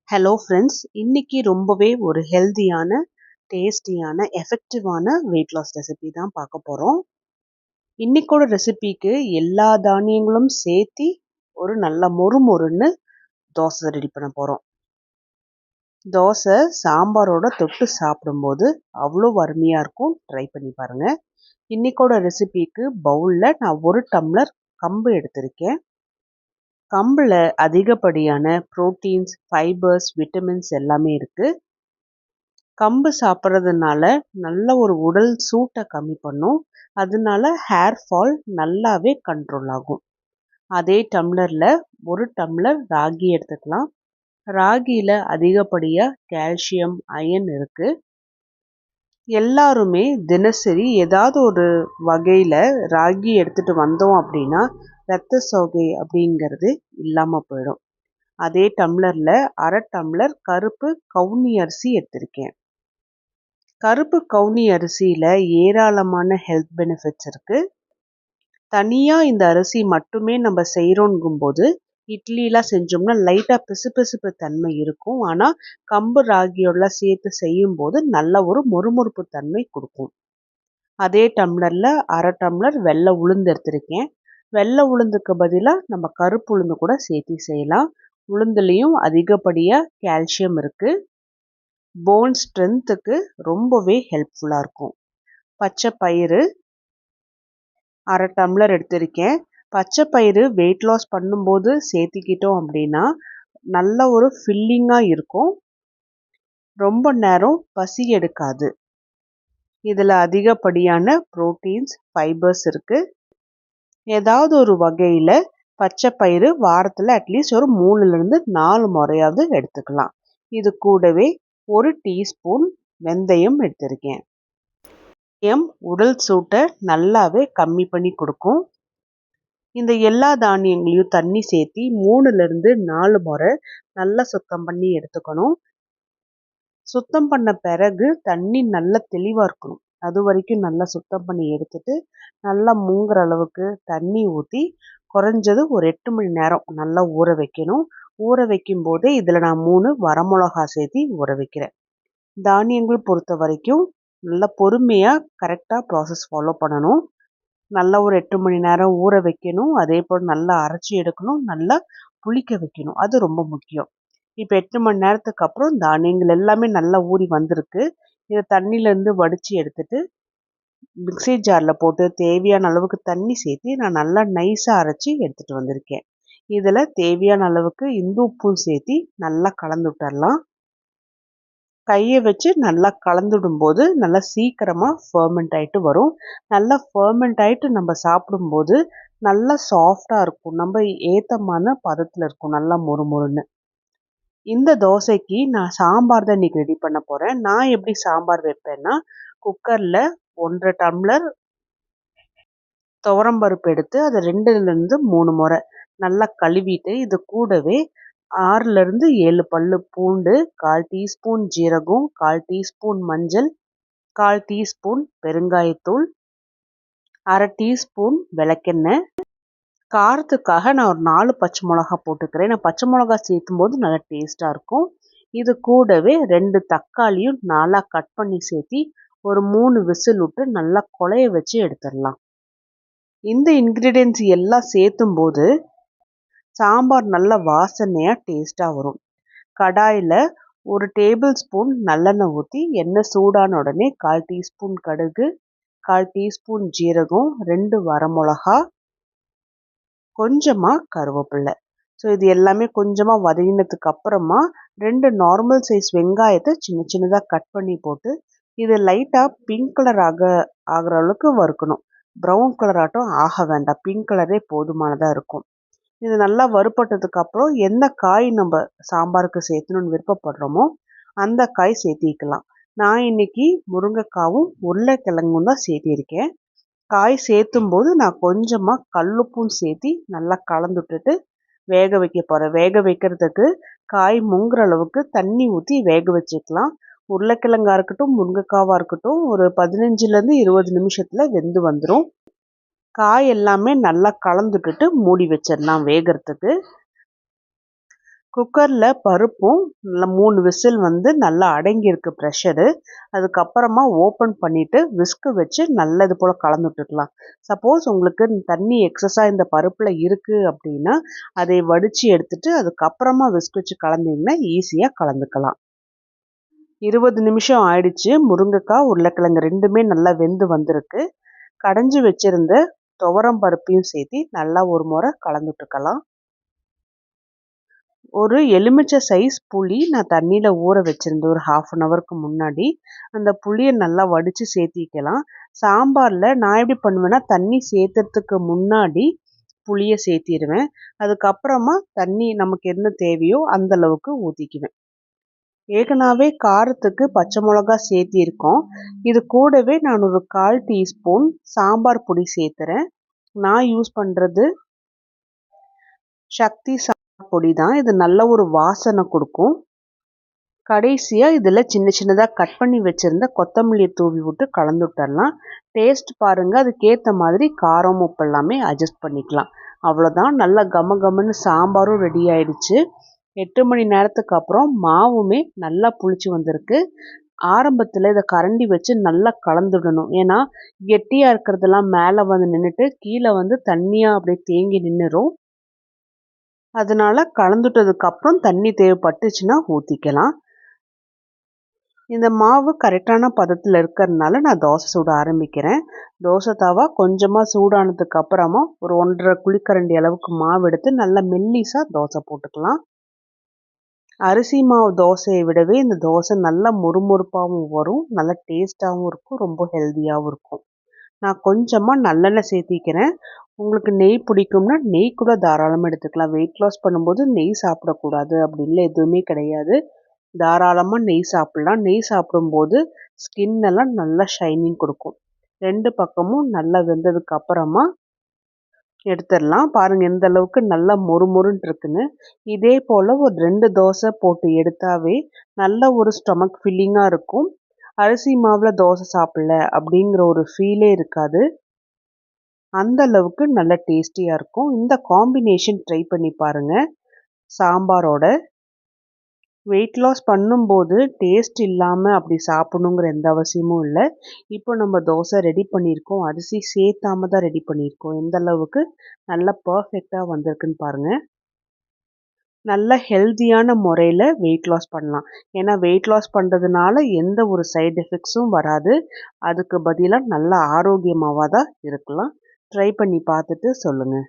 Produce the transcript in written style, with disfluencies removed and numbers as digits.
Hello friends, இன்னைக்கு ரொம்பவே ஒரு ஹெல்தியான, டேஸ்டியான, எஃபெக்டிவான வெயிட் லாஸ் ரெசிபி தான் பார்க்க போகிறோம். இன்னைக்கோட ரெசிபிக்கு எல்லா தானியங்களும் சேர்த்தி ஒரு நல்ல மொறுமொறுன்னு தோசை ரெடி பண்ண போகிறோம். தோசை சாம்பாரோட தொட்டு சாப்பிடும்போது அவ்வளோ அருமையாக இருக்கும். ட்ரை பண்ணி பாருங்கள். இன்னைக்கோட ரெசிபிக்கு பவுலில் நான் 1 டம்ளர் கம்பு எடுத்திருக்கேன். கம்பில் அதிகப்படியான புரோட்டீன்ஸ், ஃபைபர்ஸ், விட்டமின்ஸ் எல்லாமே இருக்குது. கம்பு சாப்பிட்றதுனால நல்ல ஒரு உடல் சூட்டை கம்மி பண்ணும். அதனால ஹேர் ஃபால் நல்லாவே கண்ட்ரோல் ஆகும். அதே டம்ளரில் 1 டம்ளர் ராகி எடுத்துக்கலாம். ராகியில் அதிகப்படியாக கால்சியம், அயன் இருக்குது. எல்லாருமே தினசரி ஏதாவது ஒரு வகையில் ராகி எடுத்துகிட்டு வந்தோம் அப்படின்னா இரத்த சோகை அப்படிங்கிறது இல்லாமல் போயிடும். அதே டம்ளரில் 1/2 டம்ளர் கருப்பு கவுனி அரிசி எடுத்திருக்கேன். கருப்பு கவுனி அரிசியில் ஏராளமான ஹெல்த் பெனிஃபிட்ஸ் இருக்குது. தனியாக இந்த அரிசி மட்டுமே நம்ம செய்கிறோங்கும்போது இட்லிலாம் செஞ்சோம்னா லைட்டாக பிசுபிசுப்பு தன்மை இருக்கும். ஆனால் கம்பு ராகியோடலாம் சேர்த்து செய்யும்போது நல்ல ஒரு மொறுமொறுப்பு தன்மை கொடுக்கும். அதே டம்ளரில் 1/2 டம்ளர் வெள்ளை உளுந்து எடுத்திருக்கேன். வெள்ளை உளுந்துக்கு பதிலாக நம்ம கருப்பு உளுந்து கூட சேர்த்து செய்யலாம். உளுந்துலேயும் அதிகப்படியாக கால்சியம் இருக்குது. போன் ஸ்ட்ரென்த்துக்கு ரொம்பவே ஹெல்ப்ஃபுல்லாக இருக்கும். பச்சை பயிறு 1/2 டம்ளர் எடுத்திருக்கேன். பச்சை பயிறு வெயிட் லாஸ் பண்ணும்போது சேர்த்திக்கிட்டோம் அப்படின்னா நல்ல ஒரு ஃபில்லிங்காக இருக்கும். ரொம்ப நேரம் பசி எடுக்காது. இதில் அதிகப்படியான புரோட்டீன்ஸ், ஃபைபர்ஸ் இருக்குது. ஏதாவது ஒரு வகையில் பச்சை பயிறு வாரத்தில் அட்லீஸ்ட் ஒரு 3லேருந்து 4 முறையாவது எடுத்துக்கலாம். இது கூடவே 1 டீஸ்பூன் வெந்தயம் எடுத்திருக்கேன். வெந்தயம் உடல் சூட்டை நல்லாவே கம்மி பண்ணி கொடுக்கும். இந்த எல்லா தானியங்களையும் தண்ணி சேர்த்தி 3லேருந்து 4 முறை நல்லா சுத்தம் பண்ணி எடுத்துக்கணும். சுத்தம் பண்ண பிறகு தண்ணி நல்லா தெளிவாக இருக்கணும். அது வரைக்கும் நல்லா சுத்தம் பண்ணி எடுத்துட்டு நல்லா முங்குற அளவுக்கு தண்ணி ஊற்றி குறைஞ்சது ஒரு 8 மணி நேரம் நல்லா ஊற வைக்கணும். ஊற வைக்கும் போதே இதில் நான் 3 வரமிளகா சேர்த்தி ஊற வைக்கிறேன். தானியங்கள் பொறுத்த வரைக்கும் நல்லா பொறுமையாக கரெக்டாக ப்ராசஸ் ஃபாலோ பண்ணணும். நல்லா ஒரு 8 மணி நேரம் ஊற வைக்கணும். அதே போல் நல்லா அரைச்சி எடுக்கணும். நல்லா புளிக்க வைக்கணும். அது ரொம்ப முக்கியம். இப்போ 8 மணி நேரத்துக்கு அப்புறம் தானியங்கள் எல்லாமே நல்லா ஊறி வந்திருக்கு. இதை தண்ணியிலேருந்து வடித்து எடுத்துட்டு மிக்ஸி ஜாரில் போட்டு தேவையான அளவுக்கு தண்ணி சேர்த்து நான் நல்லா நைஸாக அரைச்சி எடுத்துகிட்டு வந்திருக்கேன். இதில் தேவையான அளவுக்கு இந்து உப்பும் சேர்த்து நல்லா கலந்து விட்டுறலாம். கையை வச்சு நல்லா கலந்துடும்போது நல்லா சீக்கிரமாக ஃபர்மெண்ட் ஆகிட்டு வரும். நல்லா ஃபர்மெண்ட் ஆகிட்டு நம்ம சாப்பிடும்போது நல்லா சாஃப்டாக இருக்கும். நம்ம ஏத்தமான பதத்தில் இருக்கும். நல்லா மொறுமொறுன்னு. இந்த தோசைக்கு நான் சாம்பார் தான் இன்றைக்கி ரெடி பண்ண போகிறேன். நான் எப்படி சாம்பார் வைப்பேன்னா, குக்கரில் 1/2 டம்ளர் துவரம்பருப்பு எடுத்து அதை 2லேருந்து 3 முறை நல்லா கழுவிட்டு இது கூடவே 6லேருந்து 7 பல்லு பூண்டு, 1/4 டீஸ்பூன் ஜீரகம், 1/4 டீஸ்பூன் மஞ்சள், 1/4 டீஸ்பூன் பெருங்காயத்தூள், 1/2 டீஸ்பூன் விளக்கெண்ணெய். காரத்துக்காக நான் ஒரு 4 பச்சை மிளகா போட்டுக்கிறேன். நான் பச்சை மிளகா சேர்த்தும் போது நல்லா டேஸ்ட்டாக இருக்கும். இது கூடவே 2 தக்காளியும் 4 கட் பண்ணி சேர்த்தி ஒரு 3 விசில் விட்டு நல்லா குழைய வச்சு எடுத்துடலாம். இந்த இன்க்ரீடியன்ட்ஸ் எல்லாம் சேர்த்தும் போது சாம்பார் நல்ல வாசனையாக டேஸ்ட்டாக வரும். கடாயில் 1 டேபிள் ஸ்பூன் நல்லெண்ணெய் ஊற்றி எண்ணெய் சூடான உடனே 1/4 டீஸ்பூன் கடுகு, 1/4 டீஸ்பூன் ஜீரகம், 2 வரமிளகா, கொஞ்சமாக கருவேப்பிலை. ஸோ இது எல்லாமே கொஞ்சமாக வதங்கினதுக்கு அப்புறமா 2 நார்மல் சைஸ் வெங்காயத்தை சின்ன சின்னதாக கட் பண்ணி போட்டு இது லைட்டாக பிங்க் கலர் ஆகிற அளவுக்கு வறுக்கணும். ப்ரௌன் கலர் ஆட்டம் ஆக வேண்டாம். பிங்க் கலரே போதுமானதாக இருக்கும். இது நல்லா வறுப்பட்டதுக்கு அப்புறம் எந்த காய் நம்ம சாம்பாருக்கு சேர்த்தணும்னு விருப்பப்படுறோமோ அந்த காய் சேர்த்திக்கலாம். நான் இன்னைக்கு முருங்கைக்காவும் உருளைக்கிழங்கும் தான் சேர்த்திருக்கேன். காய் சேர்த்தும் போது நான் கொஞ்சமாக கல்லுப்பும் சேர்த்தி நல்லா கலந்து விட்டுட்டு வேக வைக்க போகிறேன். வேக வைக்கிறதுக்கு காய் முங்குற அளவுக்கு தண்ணி ஊற்றி வேக வச்சுக்கலாம். உருளைக்கிழங்கா இருக்கட்டும், முருங்கைக்காவாக இருக்கட்டும், ஒரு 15லேருந்து 20 நிமிஷத்தில் வெந்து வந்துடும். காய் எல்லாமே நல்லா கலந்துட்டுட்டு மூடி வச்சிடலாம் வேகிறதுக்கு. குக்கரில் பருப்பும் நல்லா 3 விசில் வந்து நல்லா அடங்கியிருக்கு ப்ரெஷரு. அதுக்கப்புறமா ஓப்பன் பண்ணிவிட்டு விஸ்கு வச்சு நல்லா இது போல் கலந்து விட்டுக்கலாம். சப்போஸ் உங்களுக்கு தண்ணி எக்ஸஸாக இந்த பருப்பில் இருக்குது அப்படின்னா அதை வடித்து எடுத்துட்டு அதுக்கப்புறமா விஸ்கு வச்சு கலந்தீங்கன்னா ஈஸியாக கலந்துக்கலாம். 20 நிமிஷம் ஆயிடுச்சு. முருங்கைக்காய் உருளைக்கிழங்கு ரெண்டுமே நல்லா வெந்து வந்திருக்கு. கடைஞ்சி வச்சிருந்த துவரம் பருப்பையும் சேர்த்து நல்லா ஒரு முறை கலந்து விட்டுக்கலாம். ஒரு எலுமிச்சை சைஸ் புளி நான் தண்ணியில் ஊற வச்சுருந்தேன் ஒரு 1/2 அன் ஹவருக்கு முன்னாடி. அந்த புளியை நல்லா வடித்து சேர்த்திக்கலாம். சாம்பாரில் நான் எப்படி பண்ணுவேன்னா தண்ணி சேர்த்துறதுக்கு முன்னாடி புளியை சேர்த்திடுவேன். அதுக்கப்புறமா தண்ணி நமக்கு என்ன தேவையோ அந்தளவுக்கு ஊற்றிக்குவேன். ஏற்கனவே காரத்துக்கு பச்சை மிளகா சேர்த்திருக்கோம். இது கூடவே நான் ஒரு 1/4 டீஸ்பூன் சாம்பார் பொடி சேர்த்துறேன். நான் யூஸ் பண்ணுறது சக்தி பொடி தான். இது நல்ல ஒரு வாசனை கொடுக்கும். கடைசியாக இதில் சின்ன சின்னதாக கட் பண்ணி வச்சுருந்த கொத்தமல்லியை தூவி விட்டு கலந்து விட்டுடலாம். டேஸ்ட் பாருங்கள், அதுக்கேற்ற மாதிரி காரம் உப்பு எல்லாமே அட்ஜஸ்ட் பண்ணிக்கலாம். அவ்வளோதான், நல்லா கம கமன்னு சாம்பாரும் ரெடி ஆயிடுச்சு. 8 மணி நேரத்துக்கு அப்புறம் மாவுமே நல்லா புளிச்சு வந்திருக்கு. ஆரம்பத்தில் இதை கரண்டி வச்சு நல்லா கலந்துடணும். ஏன்னா கெட்டியாக இருக்கிறதெல்லாம் மேலே வந்து நின்றுட்டு கீழே வந்து தண்ணியாக அப்படியே தேங்கி நின்றுடும். அதனால் கலந்துட்டதுக்கப்புறம் தண்ணி தேவைப்பட்டுச்சுன்னா ஊற்றிக்கலாம். இந்த மாவு கரெக்டான பதத்தில் இருக்கிறதுனால நான் தோசை சுட ஆரம்பிக்கிறேன். தோசை தவா கொஞ்சமாக சூடானதுக்கு அப்புறமா ஒரு 1.5 குழிக்கரண்டி அளவுக்கு மாவு எடுத்து நல்லா மெல்லிசாக தோசை போட்டுக்கலாம். அரிசி மாவு தோசையை விடவே இந்த தோசை நல்லா மொறுமொறுப்பாகவும் வரும், நல்லா டேஸ்ட்டாகவும் இருக்கும், ரொம்ப ஹெல்த்தியாகவும் இருக்கும். நான் கொஞ்சமாக நல்லெண்ணெய் சேர்த்திக்கிறேன். உங்களுக்கு நெய் பிடிக்கும்னா நெய் கூட தாராளமாக எடுத்துக்கலாம். வெயிட் லாஸ் பண்ணும்போது நெய் சாப்பிடக்கூடாது அப்படின்லாம் எதுவுமே கிடையாது. தாராளமாக நெய் சாப்பிட்லாம். நெய் சாப்பிடும்போது ஸ்கின் எல்லாம் நல்லா ஷைனிங் கொடுக்கும். 2 பக்கமும் நல்லா வெந்ததுக்கு அப்புறமா எடுத்துடலாம். பாருங்கள் எந்த அளவுக்கு நல்லா மொறுமொறுன்னு இருக்குன்னு. இதே போல் ஒரு 2 தோசை போட்டு எடுத்தாவே நல்ல ஒரு ஸ்டொமக் ஃபில்லிங்காக இருக்கும். அரிசி மாவில் தோசை சாப்பிடல அப்படிங்கிற ஒரு ஃபீலே இருக்காது. அந்த அளவுக்கு நல்ல டேஸ்டியாக இருக்கும். இந்த காம்பினேஷன் ட்ரை பண்ணி பாருங்கள். சாம்பாரோட வெயிட் லாஸ் பண்ணும்போது டேஸ்ட் இல்லாமல் அப்படி சாப்பிடணுங்கிற எந்த அவசியமும் இல்லை. இப்போ நம்ம தோசை ரெடி பண்ணியிருக்கோம், அரிசி சேர்த்தாம தான் ரெடி பண்ணியிருக்கோம். எந்த அளவுக்கு நல்லா பர்ஃபெக்டாக வந்திருக்குன்னு பாருங்கள். நல்ல ஹெல்த்தியான முறையில் வெயிட் லாஸ் பண்ணலாம். ஏன்னா வெயிட் லாஸ் பண்ணுறதுனால எந்த ஒரு சைடு எஃபெக்ட்ஸும் வராது. அதுக்கு பதிலாக நல்ல ஆரோக்கியமாக தான் இருக்கலாம். ட்ரை பண்ணி பார்த்துட்டு சொல்லுங்கள்.